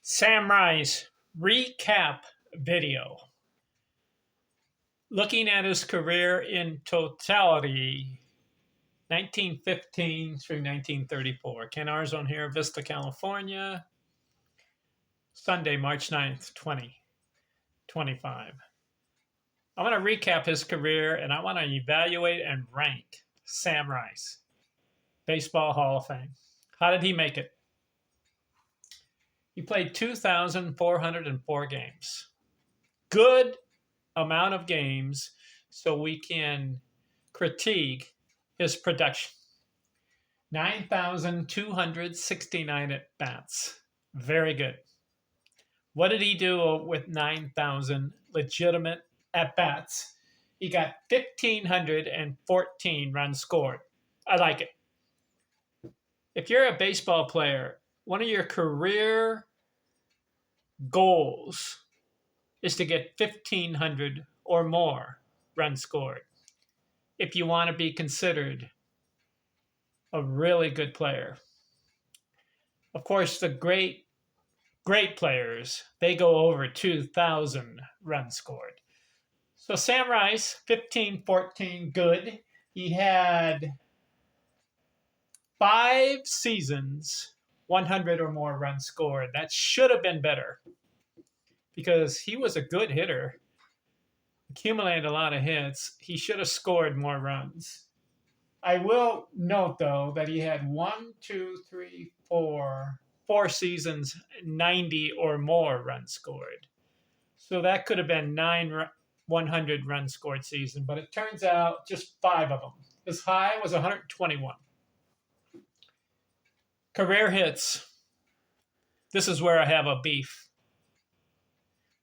Sam Rice recap video. Looking at his career in totality, 1915 through 1934. Ken Arzon here, Vista, California. Sunday, March 9th, 2025. I want to recap his career and I want to evaluate and rank Sam Rice, Baseball Hall of Fame. How did he make it? He played 2,404 games. Good amount of games so we can critique his production. 9,269 at-bats. Very good. What did he do with 9,000 legitimate at-bats? He got 1,514 runs scored. I like it. If you're a baseball player, one of your career goals is to get 1,500 or more runs scored if you want to be considered a really good player. Of course, the great players, they go over 2,000 runs scored. So Sam Rice, 1,514, good. He had 5 seasons, 100 or more runs scored. That should have been better because he was a good hitter, accumulated a lot of hits. He should have scored more runs. I will note, though, that he had 4 seasons, 90 or more runs scored. So that could have been 9 100 run scored season, but it turns out just 5 of them. His high was 121. Career hits. This is where I have a beef.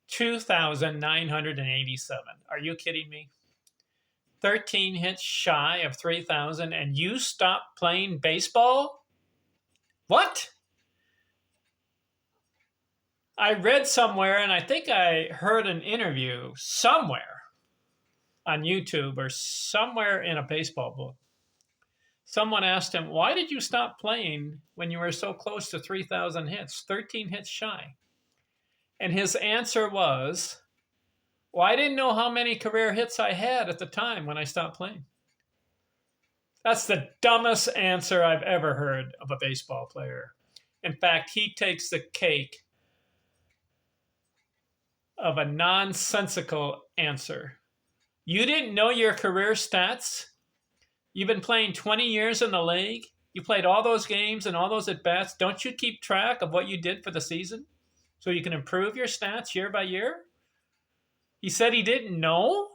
2,987. Are you kidding me? 13 hits shy of 3,000, and you stopped playing baseball? What? I read somewhere, and I think I heard an interview somewhere on YouTube or somewhere in a baseball book. Someone asked him, why did you stop playing when you were so close to 3,000 hits, 13 hits shy? And his answer was, well, I didn't know how many career hits I had at the time when I stopped playing. That's the dumbest answer I've ever heard of a baseball player. In fact, he takes the cake of a nonsensical answer. You didn't know your career stats? You've been playing 20 years in the league. You played all those games and all those at-bats. Don't you keep track of what you did for the season so you can improve your stats year by year? He said he didn't know?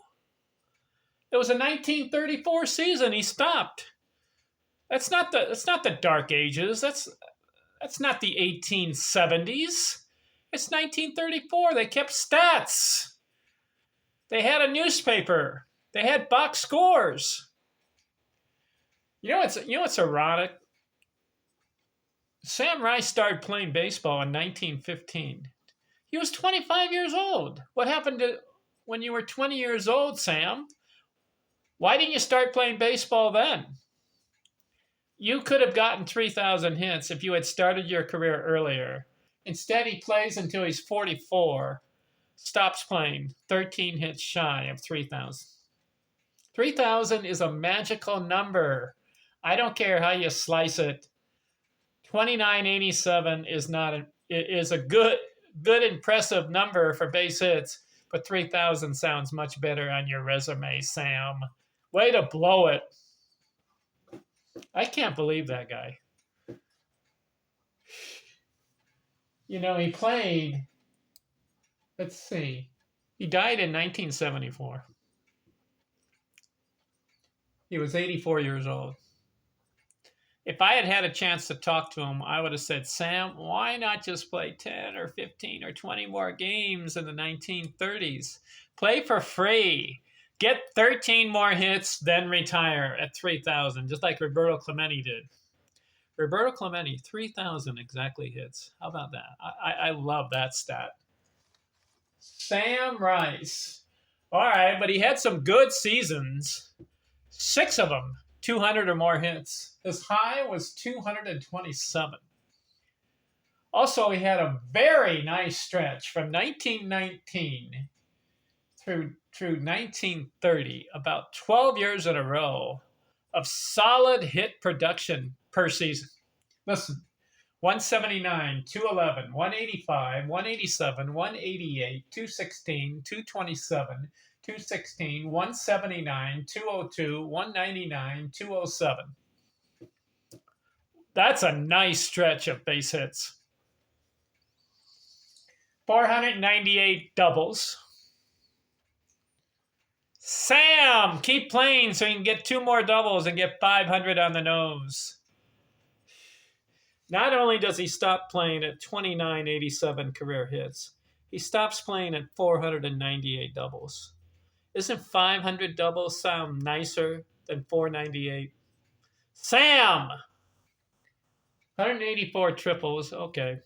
It was a 1934 season. He stopped. That's not the Dark Ages. That's not the 1870s. It's 1934. They kept stats. They had a newspaper. They had box scores. You know what's ironic? Sam Rice started playing baseball in 1915. He was 25 years old. What happened when you were 20 years old, Sam? Why didn't you start playing baseball then? You could have gotten 3,000 hits if you had started your career earlier. Instead, he plays until he's 44, stops playing, 13 hits shy of 3,000. 3,000 is a magical number. I don't care how you slice it. 2,987 is a good, impressive number for base hits, but 3,000 sounds much better on your resume, Sam. Way to blow it. I can't believe that guy. You know, he played, let's see, he died in 1974. He was 84 years old. If I had had a chance to talk to him, I would have said, Sam, why not just play 10 or 15 or 20 more games in the 1930s? Play for free. Get 13 more hits, then retire at 3,000, just like Roberto Clemente did. Roberto Clemente, 3,000 exactly hits. How about that? I love that stat. Sam Rice. All right, but he had some good seasons. 6 of them, 200 or more hits. His high was 227. Also, he had a very nice stretch from 1919 through 1930, about 12 years in a row of solid hit production per season. Listen, 179, 211, 185, 187, 188, 216, 227, 216, 179, 202, 199, 207. That's a nice stretch of base hits. 498 doubles. Sam, keep playing so you can get 2 more doubles and get 500 on the nose. Not only does he stop playing at 2987 career hits, he stops playing at 498 doubles. Isn't 500 doubles sound nicer than 498? Sam! 184 triples, okay.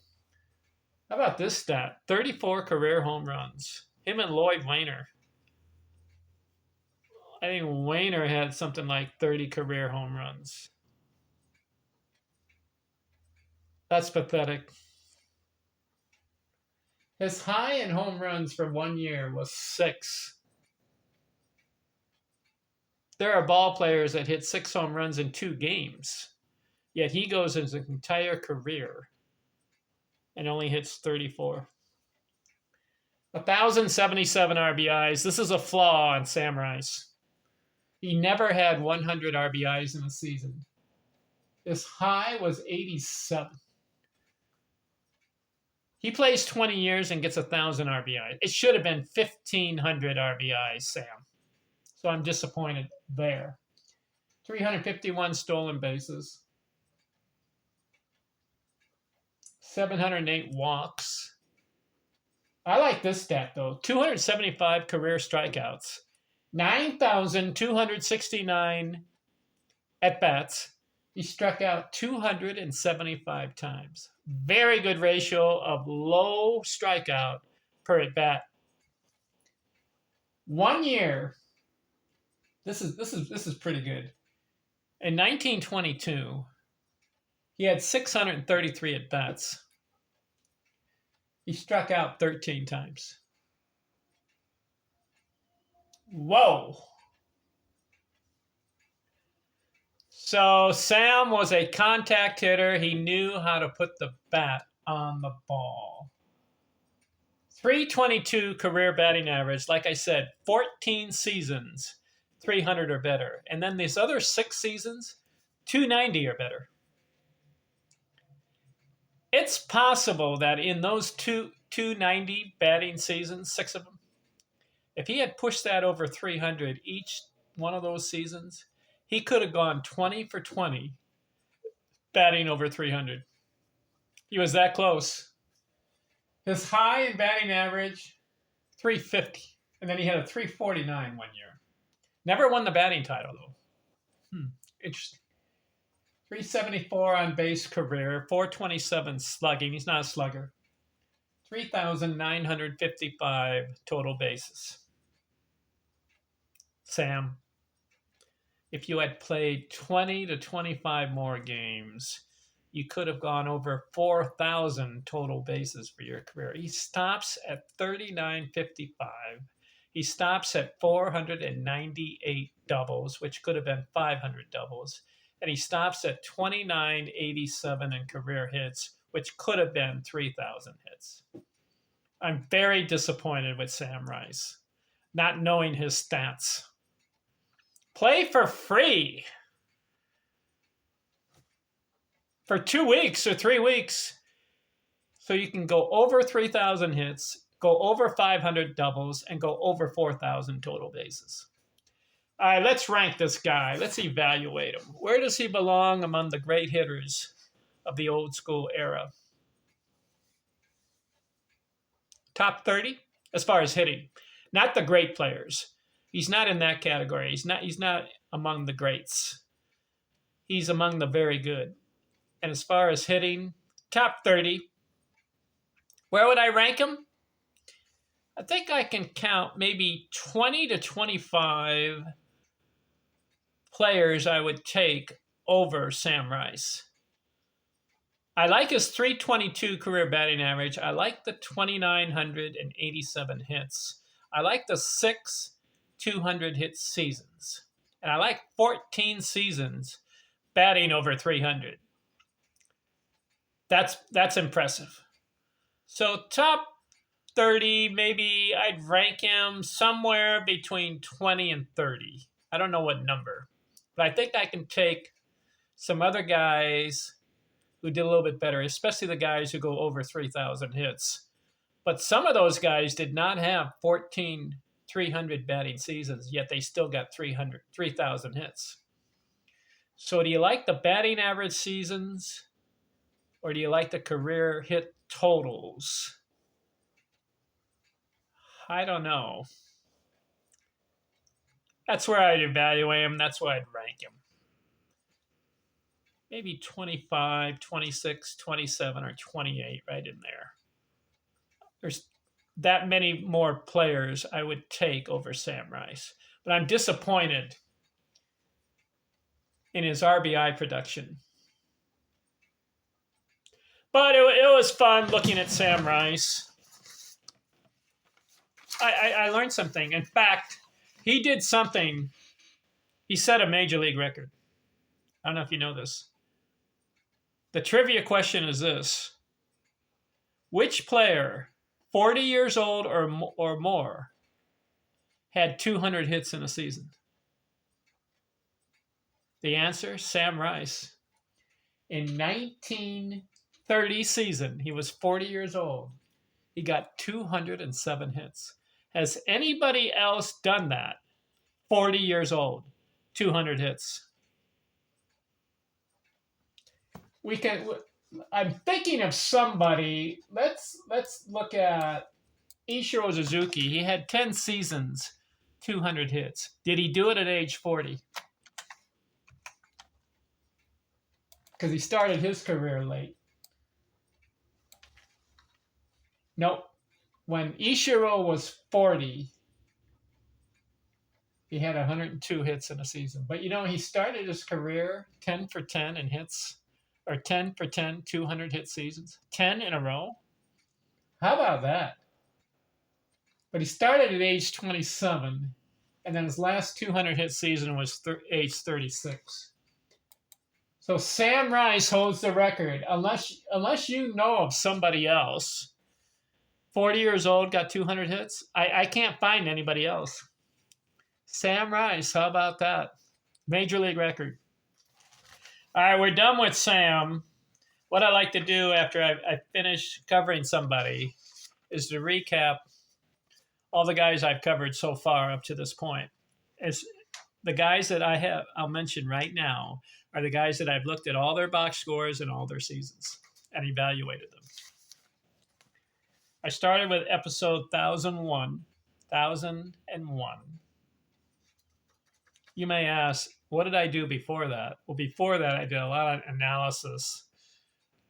How about this stat? 34 career home runs. Him and Lloyd Wainer. I think Wainer had something like 30 career home runs. That's pathetic. His high in home runs for 1 year was 6. There are ball players that hit 6 home runs in 2 games, yet he goes his entire career and only hits 34. 1,077 RBIs. This is a flaw in Sam Rice. He never had 100 RBIs in a season. His high was 87. He plays 20 years and gets 1,000 RBIs. It should have been 1,500 RBIs, Sam. So I'm disappointed there. 351 stolen bases. 708 walks. I like this stat, though. 275 career strikeouts. 9,269 at-bats. He struck out 275 times. Very good ratio of low strikeout per at-bat. 1 year. This is pretty good. In 1922, he had 633 at-bats. He struck out 13 times. Whoa. So Sam was a contact hitter. He knew how to put the bat on the ball. 322 career batting average. Like I said, 14 seasons, 300 or better. And then these other 6 seasons, 290 or better. It's possible that in those 290 batting seasons, 6 of them, if he had pushed that over 300 each one of those seasons, he could have gone 20 for 20 batting over 300. He was that close. His high in batting average, 350. And then he had a 349 1 year. Never won the batting title, though. Interesting. 374 on base career, 427 slugging. He's not a slugger. 3,955 total bases. Sam, if you had played 20 to 25 more games, you could have gone over 4,000 total bases for your career. He stops at 3,955. He stops at 498 doubles, which could have been 500 doubles. And he stops at 2,987 in career hits, which could have been 3,000 hits. I'm very disappointed with Sam Rice, not knowing his stats. Play for free for 2 weeks or 3 weeks so you can go over 3,000 hits, go over 500 doubles, and go over 4,000 total bases. All right, let's rank this guy. Let's evaluate him. Where does he belong among the great hitters of the old school era? Top 30 as far as hitting. Not the great players. He's not in that category. He's not among the greats. He's among the very good. And as far as hitting, top 30. Where would I rank him? I think I can count maybe 20 to 25 players I would take over Sam Rice. I like his 322 career batting average. I like the 2,987 hits. I like the 200 hit seasons. And I like 14 seasons batting over 300. That's impressive. So top 30, maybe I'd rank him somewhere between 20 and 30. I don't know what number. But I think I can take some other guys who did a little bit better, especially the guys who go over 3,000 hits. But some of those guys did not have 14 300 batting seasons, yet they still got 3,000 hits. So do you like the batting average seasons or do you like the career hit totals? I don't know. That's where I'd evaluate him. That's where I'd rank him. Maybe 25, 26, 27, or 28 right in there. There's that many more players I would take over Sam Rice. But I'm disappointed in his RBI production. But it was fun looking at Sam Rice. I learned something. In fact, he did something. He set a major league record. I don't know if you know this. The trivia question is this. Which player, 40 years old or more, had 200 hits in a season? The answer, Sam Rice. In 1930 season, he was 40 years old. He got 207 hits. Has anybody else done that? 40 years old, 200 hits. I'm thinking of somebody. Let's look at Ichiro Suzuki. He had 10 seasons, 200 hits. Did he do it at age 40? Because he started his career late. Nope. When Ichiro was 40, he had 102 hits in a season. But he started his career 10 for 10 in hits, or 10 for 10, 200 hit seasons. 10 in a row. How about that? But he started at age 27, and then his last 200 hit season was age 36. So Sam Rice holds the record, unless you know of somebody else. 40 years old, got 200 hits. I can't find anybody else. Sam Rice, how about that? Major league record. All right, we're done with Sam. What I like to do after I finish covering somebody is to recap all the guys I've covered so far up to this point. As the guys that I'll mention right now are the guys that I've looked at all their box scores and all their seasons and evaluated them. I started with episode 1001. You may ask, what did I do before that? Well, before that, I did a lot of analysis.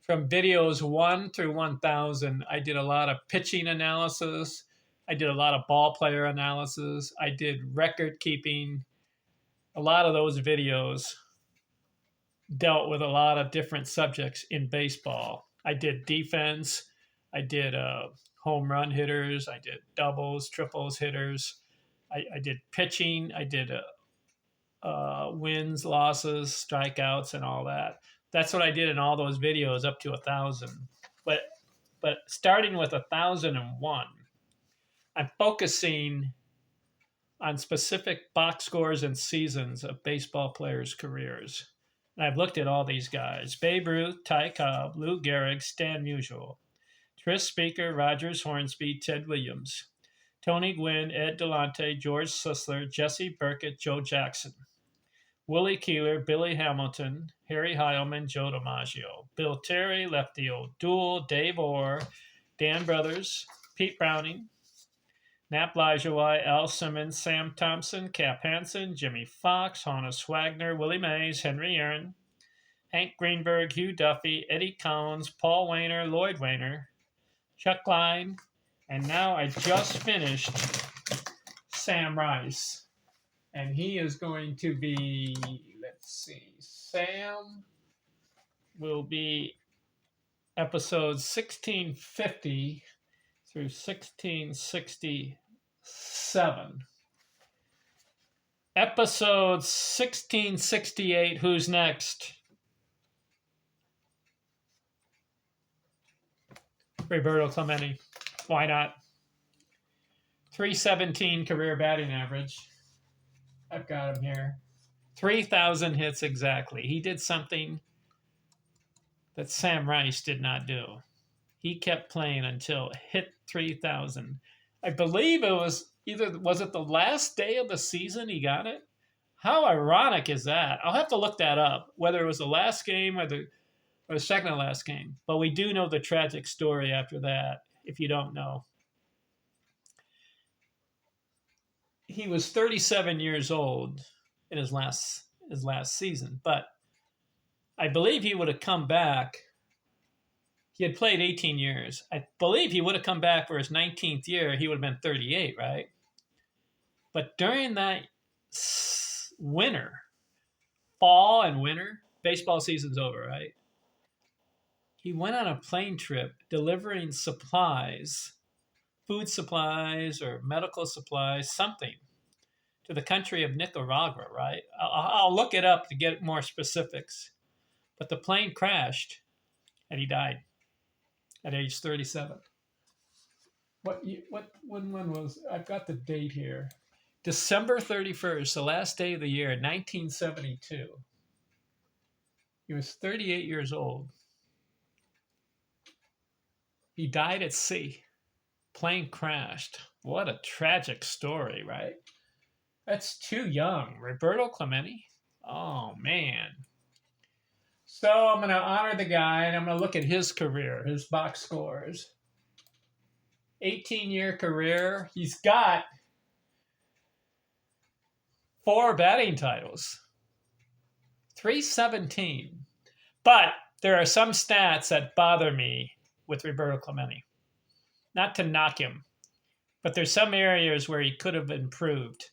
From videos 1 through 1000, I did a lot of pitching analysis. I did a lot of ball player analysis. I did record keeping. A lot of those videos dealt with a lot of different subjects in baseball. I did defense. I did home run hitters. I did doubles, triples hitters. I did pitching. I did wins, losses, strikeouts, and all that. That's what I did in all those videos up to 1000. But starting with 1001, I'm focusing on specific box scores and seasons of baseball players' careers. And I've looked at all these guys: Babe Ruth, Ty Cobb, Lou Gehrig, Stan Musial, Tris Speaker, Rogers Hornsby, Ted Williams, Tony Gwynn, Ed Delonte, George Sisler, Jesse Burkett, Joe Jackson, Willie Keeler, Billy Hamilton, Harry Heilman, Joe DiMaggio, Bill Terry, Lefty O'Doul, Dave Orr, Dan Brothers, Pete Browning, Nap Lajoie, Al Simmons, Sam Thompson, Cap Hansen, Jimmy Fox, Honus Wagner, Willie Mays, Henry Aaron, Hank Greenberg, Hugh Duffy, Eddie Collins, Paul Wainer, Lloyd Wainer, Chuck Klein, and now I just finished Sam Rice. And he is going to be, let's see, Sam will be episodes 1650 through 1667. Episode 1668, who's next? Roberto Clemente. Why not? 317 career batting average. I've got him here. 3,000 hits exactly. He did something that Sam Rice did not do. He kept playing until hit 3,000. I believe it was was it the last day of the season he got it? How ironic is that? I'll have to look that up, whether it was the last game or the second to last game. But we do know the tragic story after that, if you don't know. He was 37 years old in his last season, but I believe he would have come back. He had played 18 years. I believe he would have come back for his 19th year. He would have been 38, right? But during that winter, fall and winter, baseball season's over, right? He went on a plane trip delivering supplies, food supplies or medical supplies, something, to the country of Nicaragua, right? I'll look it up to get more specifics. But the plane crashed and he died at age 37. When was, I've got the date here. December 31st, the last day of the year, 1972. He was 38 years old. He died at sea. Plane crashed. What a tragic story, right? That's too young. Roberto Clemente? Oh, man. So I'm going to honor the guy, and I'm going to look at his career, his box scores. 18-year career. He's got 4 batting titles. 317. But there are some stats that bother me with Roberto Clemente. Not to knock him, but there's some areas where he could have improved.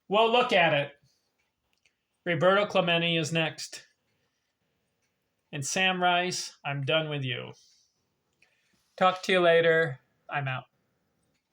We'll look at it. Roberto Clemente is next. And Sam Rice, I'm done with you. Talk to you later. I'm out.